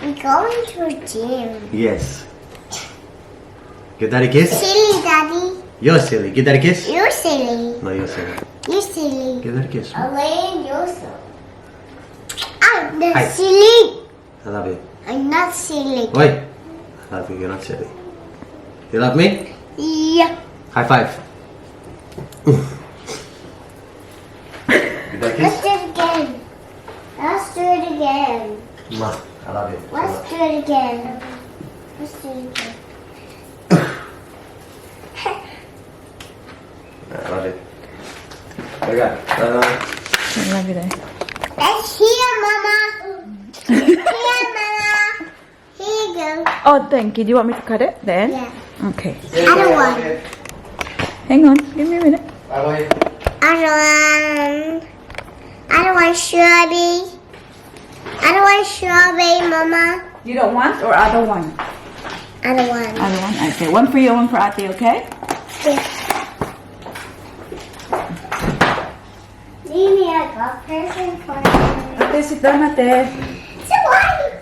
We're going to a gym. Yes. Give Daddy a kiss. Silly, Daddy. You're silly. Give Daddy a kiss. You're silly. No, you're silly. You're silly. Give Daddy a kiss. Elaine, you're silly. I'm not Hi. silly. I love you. I'm not silly. Wait. I love you. You're not silly. You love me? Yeah. High five. Give Daddy a Let's kiss. do it again. Let's do it again. Mwah. I love you. Let's do it again. Let's do it again. I love you. Okay. I love you there. That's here, Mama. Here, Mama. Here you go. Oh, thank you. Do you want me to cut it then? Yeah. Okay. Other one. Hang on. Give me a minute. Other one. Other one, strawberry. Other one, strawberry, Mama. You don't want or other one? Other one. Other one. Okay. One for you, one for Ate, okay? Yeah. Maybe I got present for you. Ate, sit down, Ate. It's white.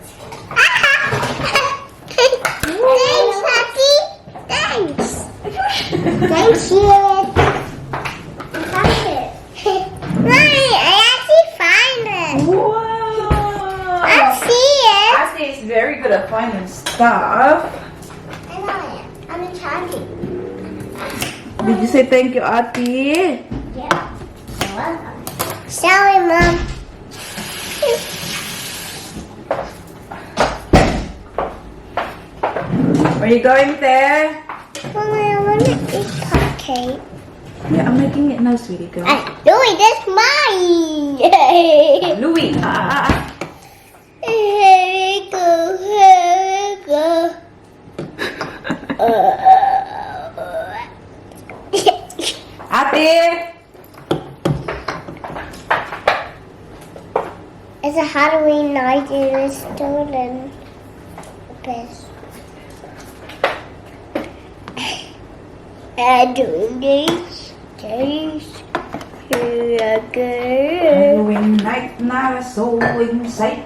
Thanks, Happy. Thanks. Thank you. I found it. Mommy, I actually found it. Wow. I see it. Ate is very good at finding stuff. I know it. I'm in charging. Did you say thank you, Ate? Yeah. You're welcome. Sorry, Mom. Where are you going there? Mommy, I want to eat cupcake. Yeah, I'm making it now, sweetie girl. Louis, that's mine. Louis. Here we go. Here we go. Ate! It's a Halloween night. It is stolen. Best. And doing this. Here again. Halloween night na so in sight.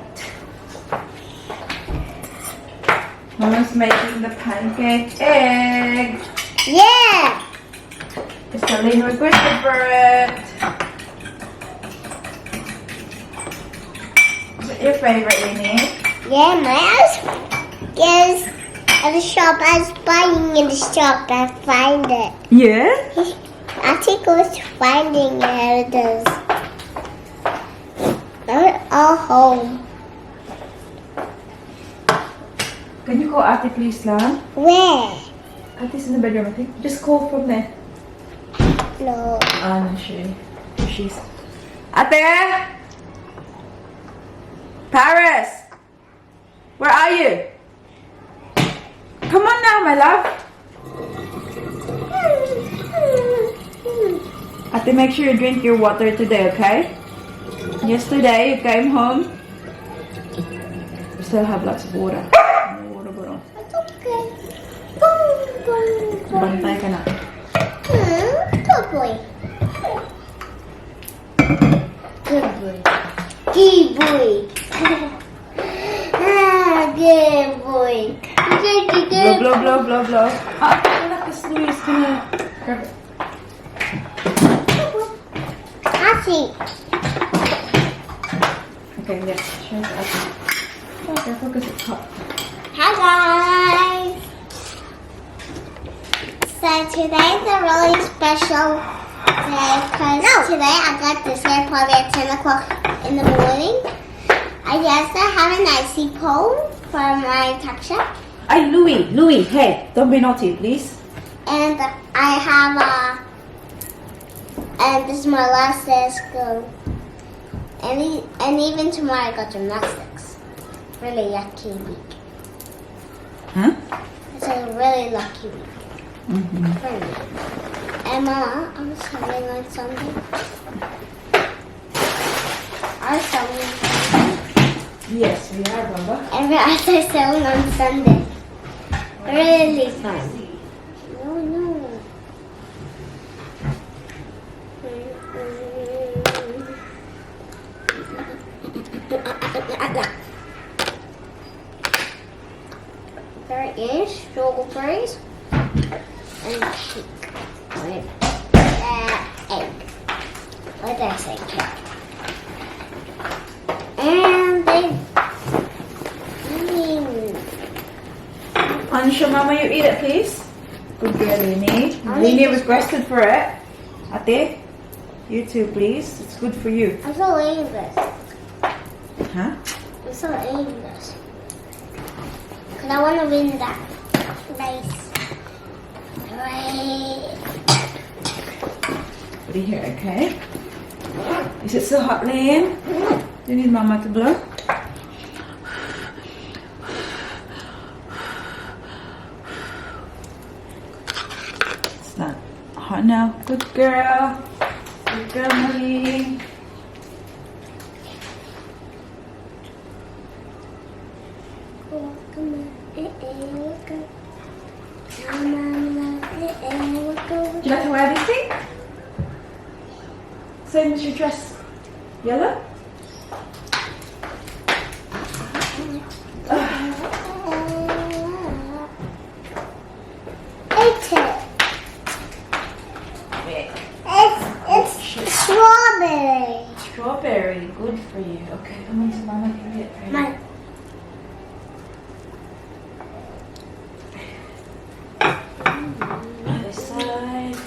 Mama's making the pancake egg. Yeah. Celine requested for it. Is it your favorite, Winnie? Yeah, my house is at the shop. I was buying in the shop. I find it. Yeah? I think I was finding it. It is. They're all home. Can you call Ate please lang? Where? Ate's in the bedroom, I think. Just call from there. No. No, she's... Ate! Paris! Where are you? Come on now, my love. Ate, make sure you drink your water today, okay? Yesterday, you came home. You still have lots of water. No water bottle. It's okay. Bantay ka na. Good boy. Good boy. Good boy. Good boy. Blow, blow, blow, blow, blow. Wala kasi Louis gonna grab it. Happy. Okay, yes. Show it up. Oh, careful because it's hot. Hi guys. So today's a really special day because today I got this hair party at 10 o'clock in the morning. I guess I have an icy pole for my tuck shop. Ay, Louis, hey, don't be naughty, please. And I have and this is my last day of school. And even tomorrow I got gymnastics. Really lucky week. Huh? It's a really lucky week for me. And Mama, I'm selling on Sunday. I'm selling on Sunday. Yes, we are, Baba. And I start selling on Sunday. Really fun. No. there is strawberries and cake with egg. What did I say? Cake. And they. Ansha, Mama, you eat it, please. Good girl, Lini. Lini requested for it. Ate, you too, please. It's good for you. I'm still eating this. Huh? I'm still eating this. Because I want to win that race. Right. Put it here, okay? Is it still hot, Lynn? Do you need Mama to blow? It's not hot now. Good girl. Good girl, Molly. Would you like to wear this thing? Same as your dress. Yellow? It's strawberry. Strawberry, good for you. Okay, come on, so Mama can get it. My Other side.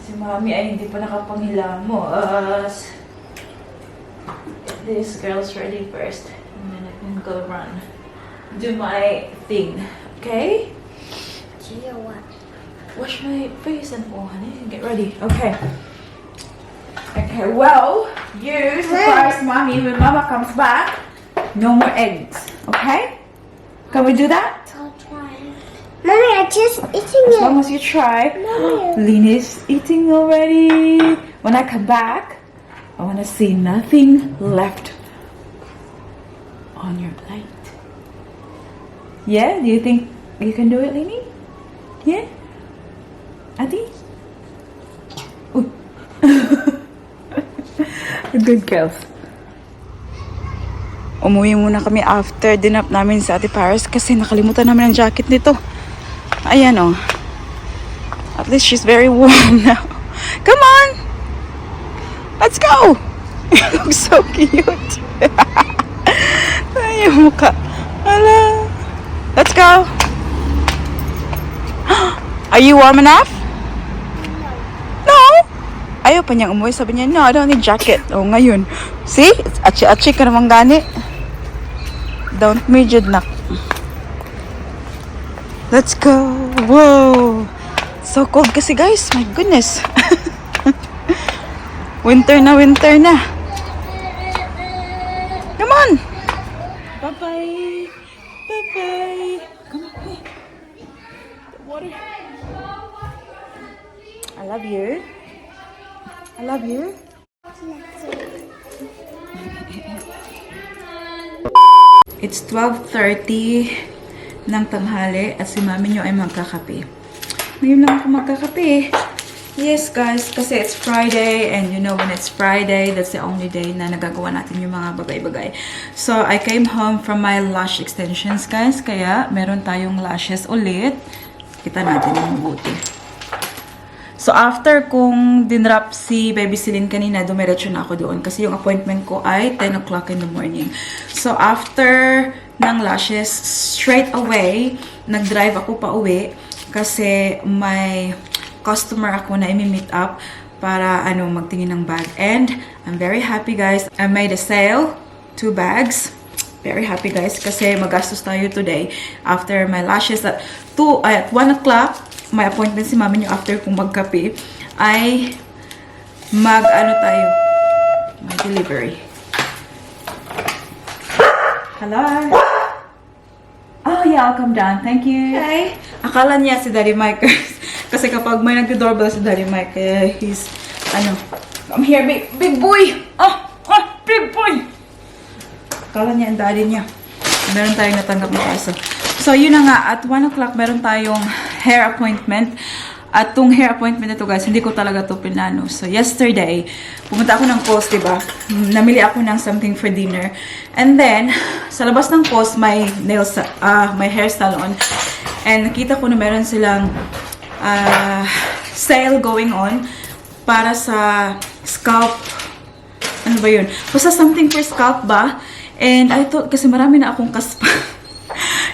Si Mami ay hindi pa nakapanghilamos. Get this girl's ready first. And then I can go run. Do my thing. Okay? Gee, what? Wash my face and honey. Get ready. Okay. Okay, well, you surprise Mommy when Mama comes back. No more eggs. Okay? Can we do that? I'll try. Mommy, I just eating As it. long as you try. Mommy. Lina's eating already. When I come back, I want to see nothing left on your plate. Yeah? Do you think you can do it, Lini? Yeah? Adi? Ooh. Good girls. Umuwi muna kami after dinap namin sa Ate Paris kasi nakalimutan namin ang jacket nito. Ayan oh. At least she's very warm now. Come on! Let's go! You look so cute. Ay, yung mukha. Hala. Let's go! Are you warm enough? No! Ayaw pa niyang umuwi. Sabi niya, no, I don't need jacket. Oh, ngayon. See? It's achi-achi ka naman gani. Don't me jud nak. Let's go. Whoa. So cold kasi guys. My goodness. Winter na, winter na. Come on. Bye-bye. Bye-bye. Come on. Hey. The water. I love you. I love you. It's 12:30 ng tanghali at si mami nyo ay magkakape. Ngayon lang ako magkakape. Yes guys, kasi it's Friday and you know when it's Friday, that's the only day na nagagawa natin yung mga bagay-bagay. So, I came home from my lash extensions guys, kaya meron tayong lashes ulit. Kita natin yung mabuti. So, after kung dinrap si Baby Celine kanina, dumiretso na ako doon. Kasi yung appointment ko ay 10 o'clock in the morning. So, after ng lashes, straight away, nag-drive ako pa uwi. Kasi may customer ako na imi-meet up para magtingin ng bag. And I'm very happy guys. I made a sale. 2 bags. Very happy guys kasi magastos tayo today. After my lashes at 1 o'clock, may appointment si mami nyo after kung magkape, ay tayo, may delivery. Hello? Oh yeah, I'll come down. Thank you. Hey. Akala niya si Daddy Mike. Kasi kapag may nagdo-doorbell si Daddy Mike, kaya he's, come here, big boy! Big boy! Akala niya ang daddy niya. Meron tayong natanggap na kaso. So, yun na nga, at 1 o'clock, meron tayong hair appointment. At tong hair appointment na to guys, hindi ko talaga to pinano. So yesterday, pumunta ako ng Coast, diba? Namili ako ng something for dinner. And then, sa labas ng Coast, may may hair salon. And nakita ko na meron silang sale going on para sa scalp. Ano ba yun? Basta something for scalp ba? And I thought, kasi marami na akong kaspa.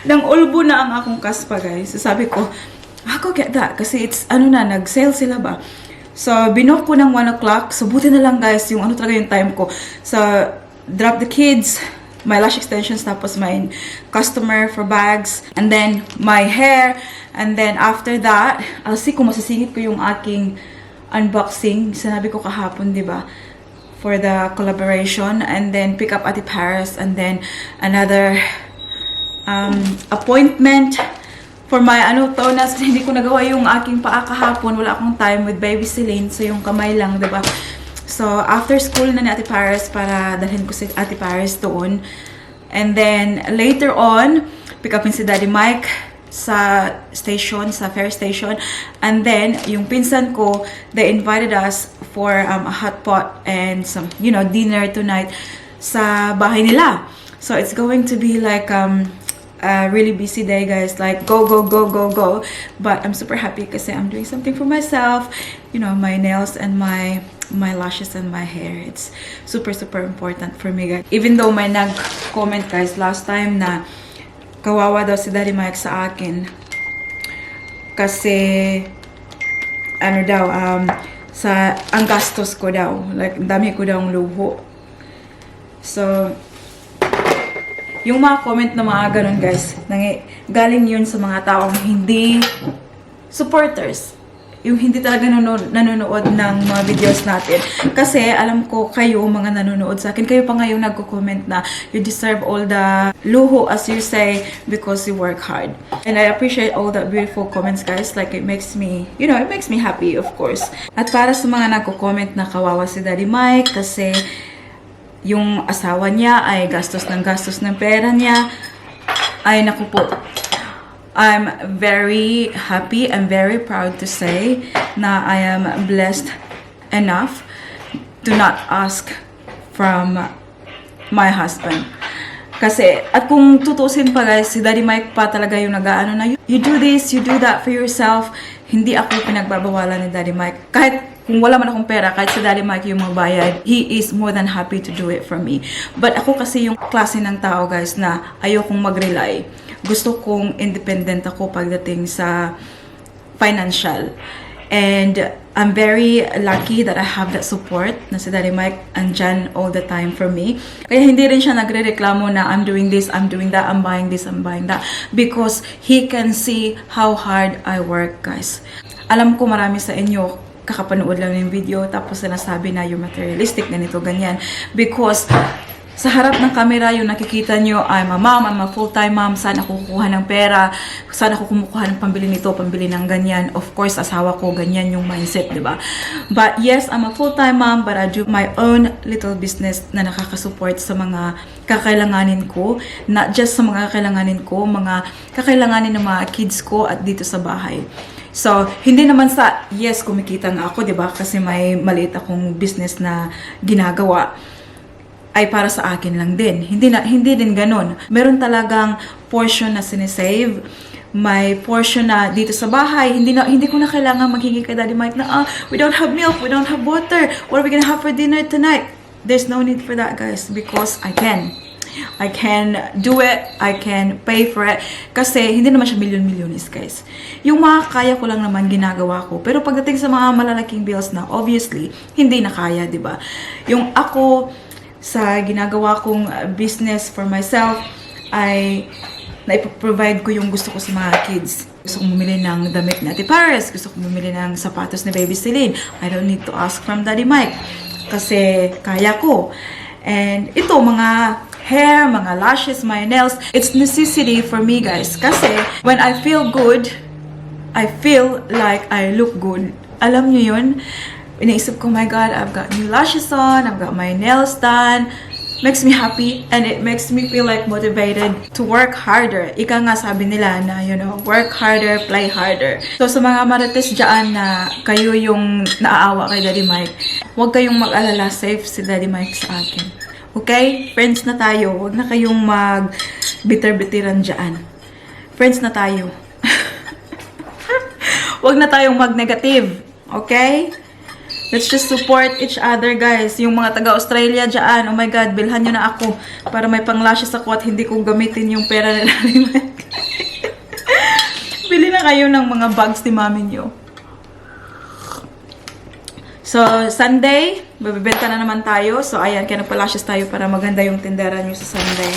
Nang ulbo na ang akong kaspa, guys. So sabi ko, ako get that. Kasi it's, nag-sale sila ba? So, binok ko ng 1 o'clock. So, buti na lang, guys, yung talaga yung time ko. So, drop the kids, my lash extensions, tapos my customer for bags, and then my hair. And then, after that, I'll see kung masisingit ko yung aking unboxing. Sinabi ko kahapon, di ba? For the collaboration. And then, pick up Ate Paris. And then, another appointment for my tonas. Hindi ko nagawa yung aking paa kahapon. Wala akong time with baby Celine. So, yung kamay lang, diba? So, after school na ni Ate Paris para dalhin ko si Ate Paris doon. And then, later on, pick upin si Daddy Mike sa station, sa fair station. And then, yung pinsan ko, they invited us for a hot pot and some, dinner tonight sa bahay nila. So, it's going to be like, a really busy day, guys. Like, go, go, go, go, go. But I'm super happy kasi I'm doing something for myself. My nails and my lashes and my hair. It's super, super important for me, guys. Even though may nag-comment, guys, last time na kawawa daw si Daddy Mike sa akin. Kasi, ang gastos ko daw. Like, dami ko daw ang luho. So, yung mga comment na mga ganun, guys, galing yun sa mga taong hindi supporters. Yung hindi talaga nanonood ng mga videos natin. Kasi alam ko kayo, mga nanonood sa akin, kayo pa ngayon nagko-comment na you deserve all the luho, as you say, because you work hard. And I appreciate all the beautiful comments, guys. Like, it makes me, it makes me happy, of course. At para sa mga nagko-comment na kawawa si Daddy Mike, kasi yung asawa niya ay gastos ng pera niya, ay naku po. I'm very happy and very proud to say na I am blessed enough to not ask from my husband. Kasi, at kung tutusin pa, guys, si Daddy Mike pa talaga yung nag-aano na, you do this, you do that for yourself. Hindi ako pinagbabawalan ni Daddy Mike. Kahit kung wala man akong pera, kahit si Daddy Mike yung magbayad, he is more than happy to do it for me. But ako kasi yung klase ng tao, guys, na ayokong mag-rely. Gusto kong independent ako pagdating sa financial. And I'm very lucky that I have that support na si Daddy Mike andyan all the time for me. Kaya hindi rin siya nagre-reklamo na I'm doing this, I'm doing that, I'm buying this, I'm buying that. Because he can see how hard I work, guys. Alam ko marami sa inyo kakapanood lang ng video tapos sinasabi na yung materialistic, ganito, ganyan. Because sa harap ng camera, yung nakikita nyo, I'm a mom, I'm a full-time mom, saan ako kukuha ng pera, saan ako kumukuha ng pambili nito, pambili ng ganyan. Of course, asawa ko, ganyan yung mindset, di ba? But yes, I'm a full-time mom, but I do my own little business na nakakasupport sa mga kakailanganin ko. Not just sa mga kakailanganin ko, mga kakailanganin ng mga kids ko at dito sa bahay. So, hindi naman sa, yes, kumikita nga ako, di ba? Kasi may maliit akong business na ginagawa. Ay para sa akin lang din. Hindi din ganun. Meron talagang portion na sinisave. May portion na dito sa bahay. Hindi ko na kailangan maghingi kay Daddy Mike na, we don't have milk, we don't have water. What are we gonna have for dinner tonight? There's no need for that, guys. Because I can do it. I can pay for it. Kasi hindi naman siya milyon-milyonis, guys. Yung mga kaya ko lang naman ginagawa ko. Pero pagdating sa mga malalaking bills na, obviously, hindi na kaya, di ba? Yung ako, sa ginagawa kong business for myself, ay naipaprovide ko yung gusto ko sa mga kids. Gusto kong bumili ng damit ni Ate Paris. Gusto kong bumili ng sapatos ni Baby Celine. I don't need to ask from Daddy Mike. Kasi kaya ko. And ito, mga hair, mga lashes, my nails, it's necessity for me, guys. Kasi when I feel good, I feel like I look good. Alam niyo yun? Iniisip ko, my God, I've got new lashes on, I've got my nails done, makes me happy and it makes me feel like motivated to work harder. Ika nga sabi nila na, you know, work harder, play harder. So sa mga marites dyan na kayo yung naaawa kay Daddy Mike, huwag kayong mag-alala, safe si Daddy Mike sa akin. Okay? Friends na tayo. Huwag na kayong mag-bitter-bitiran dyan. Friends na tayo. Huwag na tayong mag-negative. Okay? Let's just support each other, guys. Yung mga taga-Australia dyan, oh my God, bilhan nyo na ako para may pang-lashes ako at hindi ko gamitin yung pera nila ni Mike. Bili na kayo ng mga bags ni mami nyo. So, Sunday, babibenta na naman tayo. So, ayan, kaya nagpa-lashes tayo para maganda yung tindera nyo sa Sunday.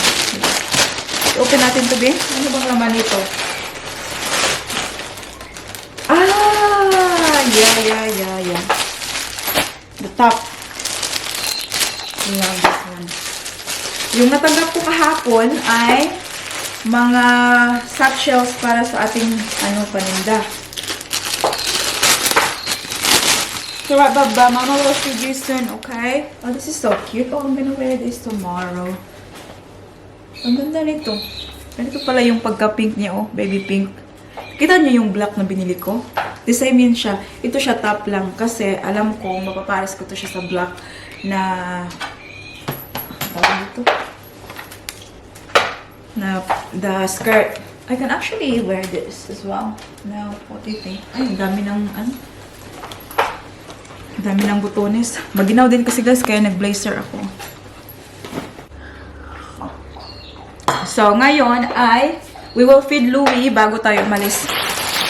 Open natin to, be. Ano bang laman nito? Ah! Yeah. The top. I love this one. Yung natanggap ko kahapon ay mga satchels para sa ating paninda. So right, Baba, Mama will feed you soon, okay? Oh, this is so cute. Oh, I'm gonna wear this tomorrow. Ang ganda nito. Ganito pala yung pagka-pink niya, oh. Baby pink. Kita niyo yung black na binili ko? The same yun siya. Ito siya top lang kasi alam ko mapapares ko to siya sa black na the skirt. I can actually wear this as well. Now, what do you think? Ay, ang dami ng ang dami ng butones. Maginaw din kasi guys kaya nag-blazer ako. So, ngayon ay we will feed Louie bago tayo umalis.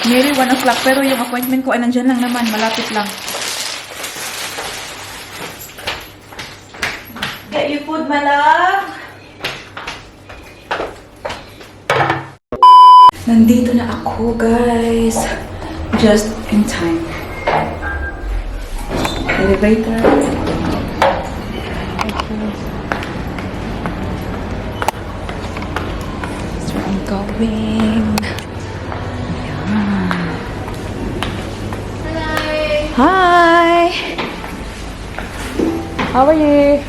Nearly 1 o'clock, pero yung appointment ko ay nandyan lang naman, malapit lang. Get your food, my love! Nandito na ako, guys. Just in time. Elevator. That's where I'm going. Hi! How are you?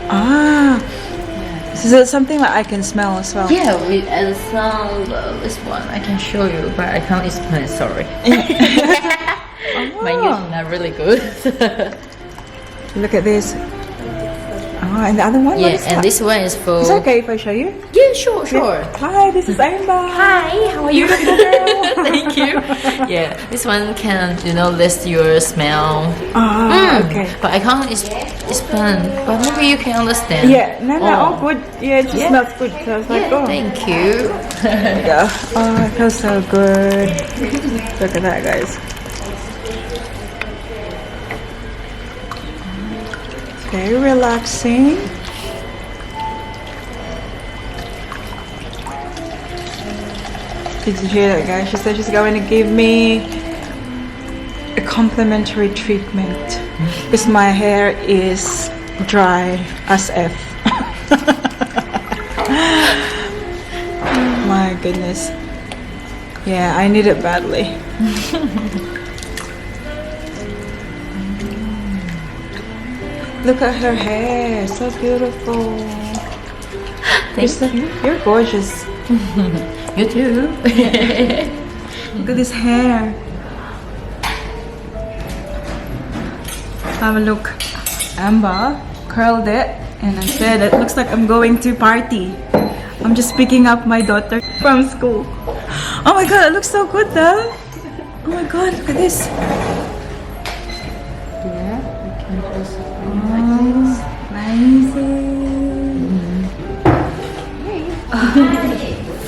Ah! Is it something that I can smell as well? Yeah, we add some this one. I can show you, but I can't explain. Sorry. My English is not really good. Look at this. Oh, and the other one? Yeah, and this one is for. Is it okay if I show you? Yeah, sure. Hi, this is Aimba. Hi, how are you? Thank you. Yeah, this one can list your smell. Okay. But I can't explain. But maybe you can understand. Yeah, no, all good. Yeah, it just smells good. So I was like, oh. Thank you. Yeah. Oh, it feels so good. Look at that, guys. Very relaxing. Did you hear that, guys? She said she's going to give me a complimentary treatment because my hair is dry as F. My goodness. Yeah, I need it badly. Look at her hair, so beautiful. Thank you. You're gorgeous. You too. Look at this hair. Have a look. Amber curled it and I said it looks like I'm going to party. I'm just picking up my daughter from school. Oh my god, it looks so good though. Oh my god, look at this.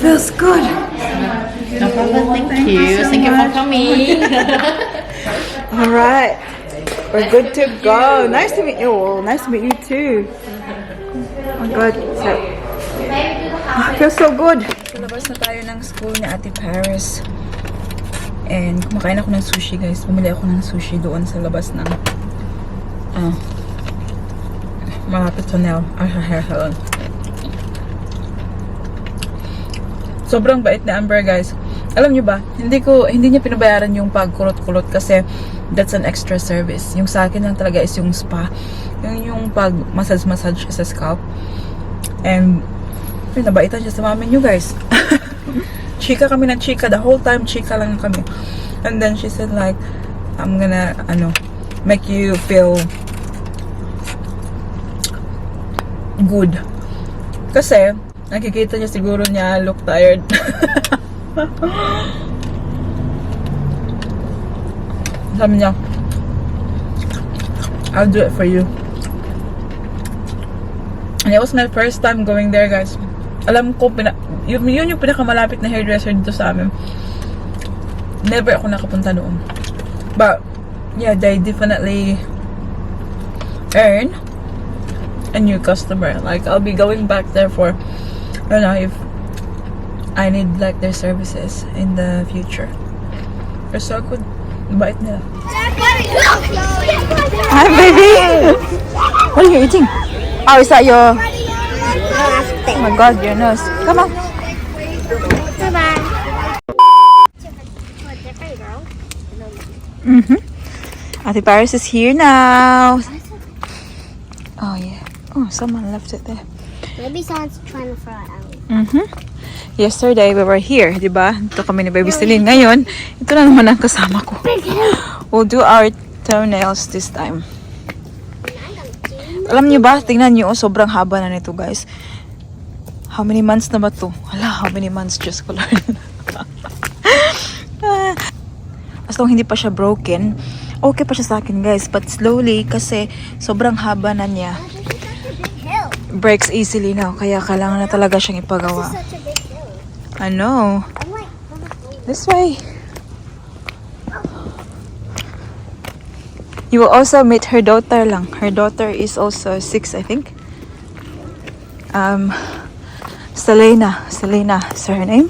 Feels good. No problem. Thank you. Thank you for coming. All right, we're good to go. Nice to meet you all. Nice to meet you too. Oh my God, feels so good. Labas na tayo ng school ni Ate Paris. And kumakain ako ng sushi, guys. Bumili ako ng sushi doon sa labas ng malapit sa hair salon. Sobrang bait ni Amber, guys. Alam niyo ba, hindi niya pinabayaran yung pagkulot-kulot kasi That's an extra service. Yung sa akin lang talaga is yung spa. Yung pag-massage sa scalp. And, yun, nabaitan siya sa mami nyo, guys. Chika kami na chika. The whole time, chika lang kami. And then she said like, I'm gonna, make you feel good. Kasi, nakikita niya siguro niya look tired. Sabi niya, I'll do it for you. And it was my first time going there, guys. Alam ko, yun yung pinakamalapit na hairdresser dito sa amin. Never ako nakapunta doon. But, yeah, they definitely earn a new customer. Like, I'll be going back there for, I don't know, if I need like their services in the future. They're so good. Bait nila. Hi, baby! What are you eating? Oh, is that your... Oh my god, your nose. Come on. Bye-bye. Ate Paris is here now. Oh, yeah. Oh, someone left it there. Maybe someone's trying to throw it out. Yesterday, we were here, di ba? Ito kami ni Baby Celine. Ngayon, ito na naman ang kasama ko. We'll do our toenails this time. Alam niyo ba? Tingnan niyo, sobrang haba na nito, guys. How many months na ba to? Hala, how many months? Just ko learn. As long hindi pa siya broken, okay pa siya sa akin, guys. But slowly, kasi sobrang haba na niya. Breaks easily now. Kaya kailangan na talaga siyang ipagawa. I know. This way. You will also meet her daughter lang. Her daughter is also 6, I think. Selena. Selena is her name.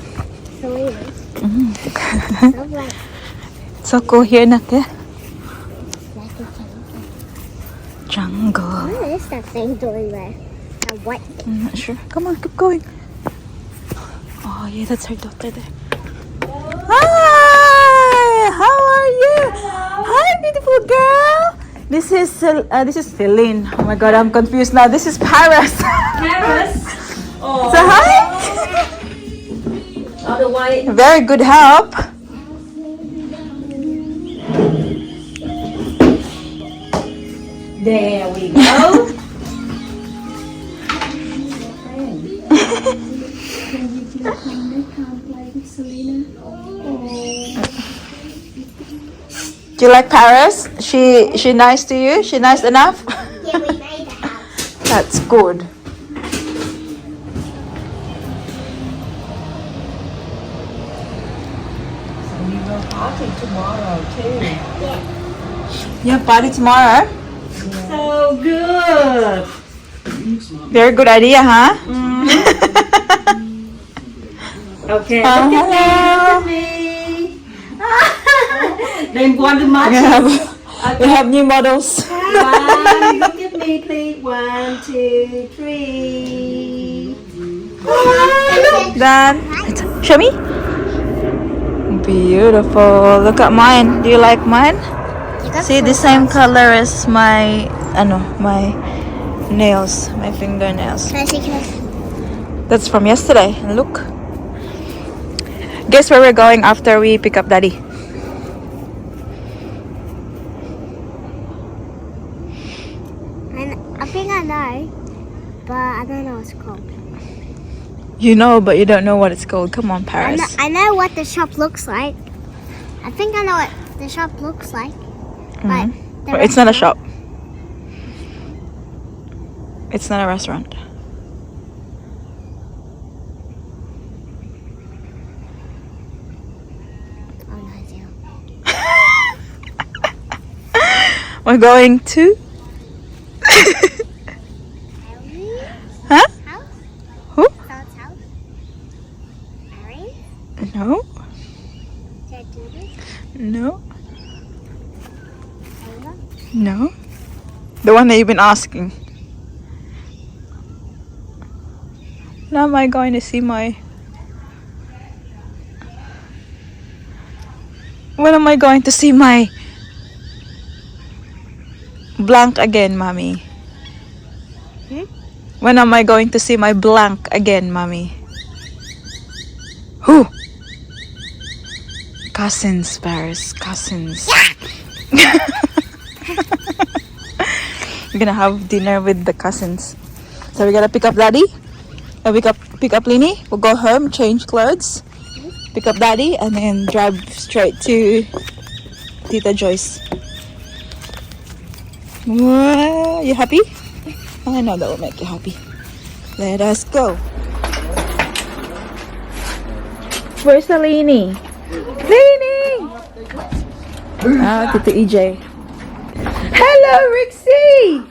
Selena. So cool here na ke. Jungle. What is that thing doing there? What? I'm not sure. Come on, keep going. Oh yeah, that's her daughter there. Hi, how are you? Hi, beautiful girl. This is Celine. Oh my god, I'm confused now. This is Paris. Paris. Oh. So hi. The white. Very good help. There we go. Do you like Paris? She nice to you? She nice enough? Yeah, we made a house. That's good. We will party tomorrow too. You have party tomorrow? So good. Very good idea, huh? Okay. Hello. They want to match. We have new models. One, look at me, please. 1, 2, 3. Then, show me. Beautiful. Look at mine. Do you like mine? See, the same color as my nails, my fingernails. Can I see kiss? That's from yesterday. And look. Guess where we're going after we pick up Daddy? I think I know, but I don't know what it's called. You know, but you don't know what it's called. Come on, Paris. I know what the shop looks like. I think I know what the shop looks like. But, But it's not a shop. It's not a restaurant. Oh, no, dear. We're going to... Huh? House? Who? Someone's house? Mary? No. Did I do this? No. Ava? No. The one that you've been asking. When am I going to see my... When am I going to see my blank again, mommy? When am I going to see my blank again, mommy? Who? Cousins, Paris. Cousins. We're gonna have dinner with the cousins. So we gotta pick up Daddy. Pick up Lini. We'll go home, change clothes, pick up Daddy, and then drive straight to Tita Joyce. Wow, you happy? I know that will make you happy. Let us go. Where's the Lini? Lini! Ah, Tita EJ. Hello, Rixie!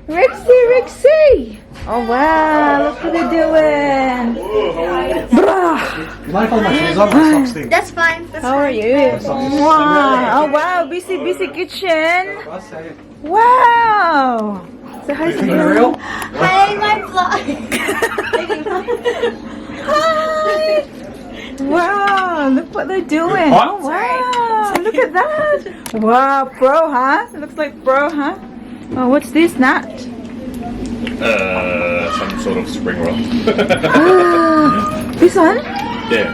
Rixie! Oh wow, look what they're doing. Bruh. You mind if I have my shoes on? My socks stink. That's fine. How are you? Wow. Oh wow, busy kitchen. Wow. So hi, Real? Hi, my vlog. Hi. Wow, look what they're doing. Oh wow, look at that. Wow, pro, huh? Looks like pro, huh? Oh, what's this, Nat? Some sort of spring roll. This one? Yeah.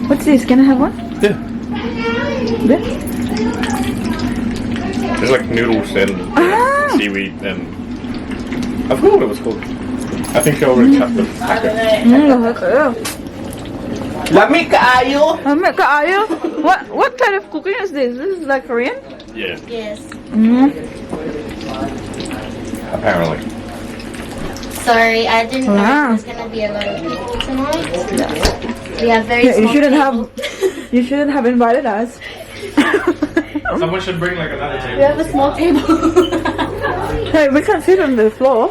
What's this? Can I have one? Yeah. Yeah. There's like noodles and seaweed and I forgot what it was called. I think I already cut the packet. Lami kaayo! Kaayo? What kind of cooking is this? This is like Korean? Yeah, Yes. apparently. Sorry, I didn't know Wow. there was gonna be a lot of people tonight. We have very Yeah, small table. You shouldn't have invited us. Someone should bring like another We table. have a small table. Hey, we can sit on the floor.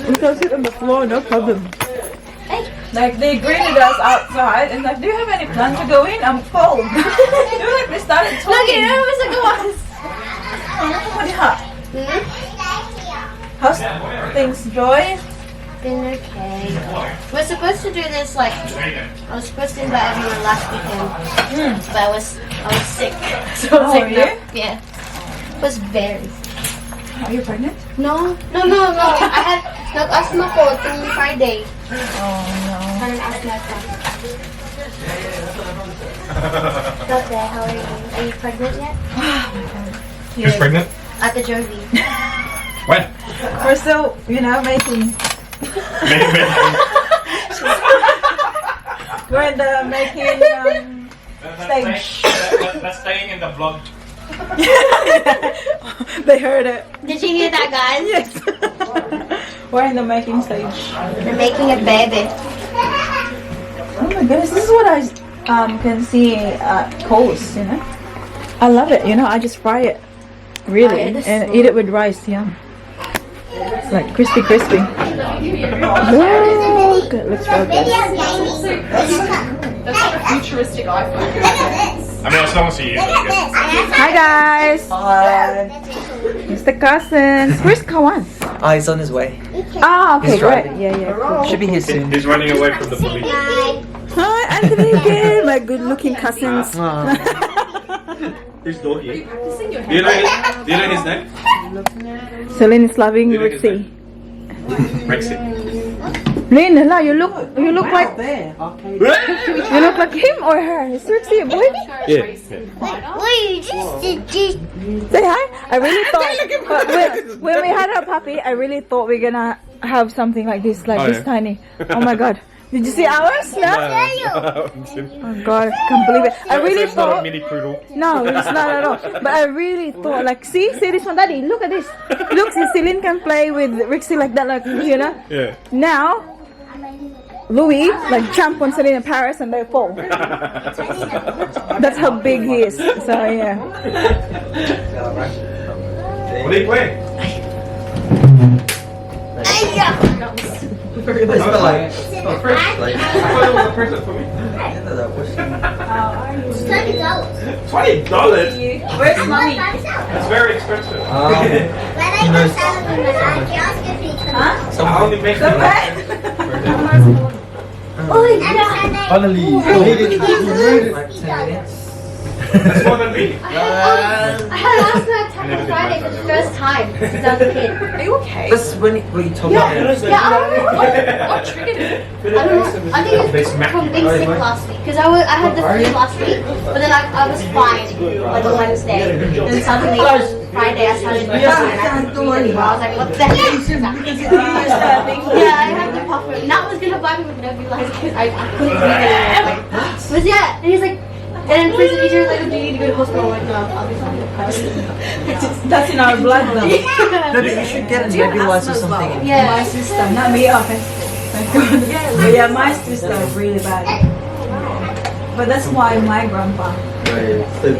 We can sit on the floor, no problem. Like they greeted us outside and like, do you have any plan to go in? I'm cold. They're like they started Look talking. at it, was like a How's things, Joy? Been okay. We're supposed to do this like I was supposed to invite everyone last weekend, but I was sick, so I was like, no. Yeah, it was very. Are you pregnant? No. I had asthma for till Friday. Oh no. Had an asthma attack. Okay, how are you? Are you pregnant yet? Who's pregnant? At the Jovi. When? We're still, making. We're in the making stage. That's staying in the vlog. They heard it. Did you hear that, guys? Yes. We're in the making stage. They're making a baby. Oh my goodness, this is what I can see at Coles, I love it, I just fry it. Really. Oh, yeah, this And is eat it with rice, yum. It's like crispy. Whoa, good. Looks real good. Futuristic iPhone. I mean, as long as you use it, I guess. Hi guys. Hi. It's the cousins. Where's Kawan? He's on his way. Ah, okay, He's great. driving. Yeah, cool. Should be here soon. He's running away from the police. Hi, Anthony again. My good-looking cousins. There's Doggy. Do you know his name? Celine is loving Rixie. Rexy. Lynn, hello, you look like you look like him or her. It's Rixie, a boy. Yeah. Say hi. I really thought when we had our puppy, I really thought we are gonna have something like this, tiny. Oh my god. Did you see ours? No? Oh god, I can't believe it. I really It's not a thought mini poodle. no, it's not at all. But I really thought see this one, Daddy. Look at this. Look, Celine can play with Rixie like that, Yeah. Now, Louis jump on Celine in Paris and they fall. That's how big he is. So yeah. What are you playing? It's like, I thought it was a present for me. $20? Where's mommy? That's very expensive. he knows I only make it. finally. I That's more than me. I had asthma attack on Friday for the first time since I was a kid. Are you okay? That's when you told me. Yeah, I don't know What triggered it? I don't know. I think it was from being sick last week because I had the flu last week, but then I was fine like on Wednesday. Then suddenly on Friday I started and I couldn't breathe anymore. I was like, what the heck is happening? Yeah, I had the puffer. And that was gonna buy me with nebulizer because I couldn't breathe anymore. But yeah, and he's like, and then first the teacher was like, do you need to go to hospital? I'm like, no, I'll be fine. That's in our blood now. No, but you should get a nebulizer or something. Yeah. My sister, not me, okay. Thank God. But yeah, my sister is really bad. But that's why my grandpa. Who's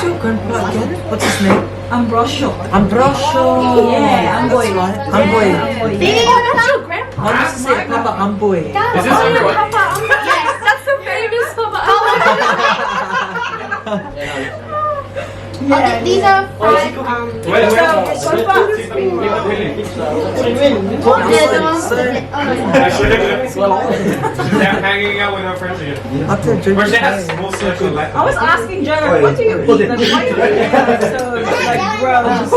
your grandpa again? What's his name? Ambrosio. Ambrosio. Yeah, Amboy. Amboy. That's your grandpa. I used to say Papa Amboy. Is this everyone? Yes. That's the famous Papa. Okay, these are fried, Wait. they're the ones with the, They're hanging out with our friends again. After Where's drinking. the house? Most social life. I was asking Jenna, what do you eat? Like, why you eat that? So it's like, bro, last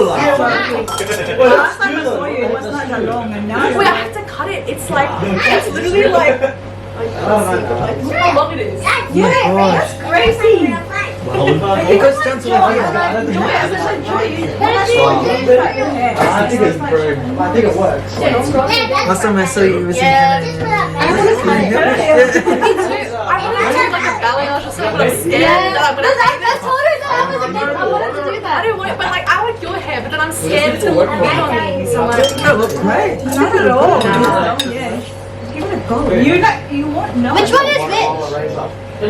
time I saw you, it was not that long, and now wait, I have to cut it. It's like, it's literally like, look how long it is. Yeah, that's crazy. It goes down to the ear. I think it works. Last time I saw you, it was in yeah, Canada. I want to cut it. I wanted to do like a balayage or something, but I'm scared that I'm gonna I told her that I was a kid. I wanted to do I that. don't want it, but like I like your hair, but then I'm scared to look big on me. So like, That looked great. not at all. Yeah, just give it a go. You won't know. Which one is which? Oh,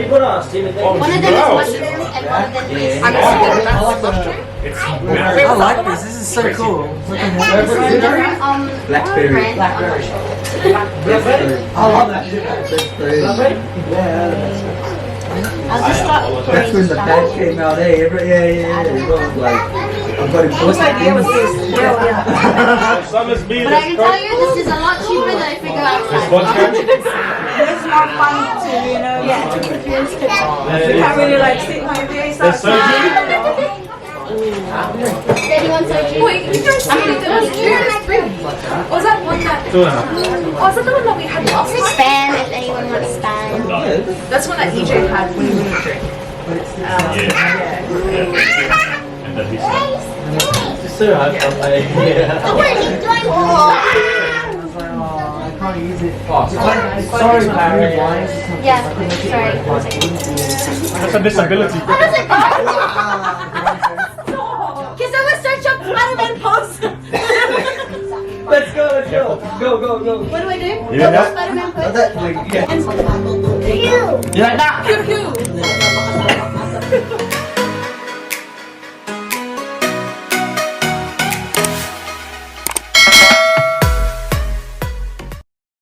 One of them is mushroom and one of them is. I'm assuming that's mushroom. It's I like this. This is so cool. Look at that. Blackberry. Brand. I love that shit. I'll just start That's when the patch came out. Hey, yeah. It was like, I've got it. Whose idea was this? Yeah. Some is me. But I can tell you this is a lot cheaper than I figure outside. It's more fun to, you know, get to confuse kids. You can't really like sit my face outside. Steady one surgery. Wait, you guys see it? Was that one that? Oh, was that the one that we had last time? Span if anyone wants span. That's one that EJ had when we wouldn't drink. And that is So hard. Oh, what are you doing? I can't use it. Sorry, Barry. Yeah, sorry. One second. That's a disability. Because I was search up Spider-Man post. Let's go. Go. What do I do? Yeah. Go to Spider-Man post. Yeah. Pew! You like that? Pew pew.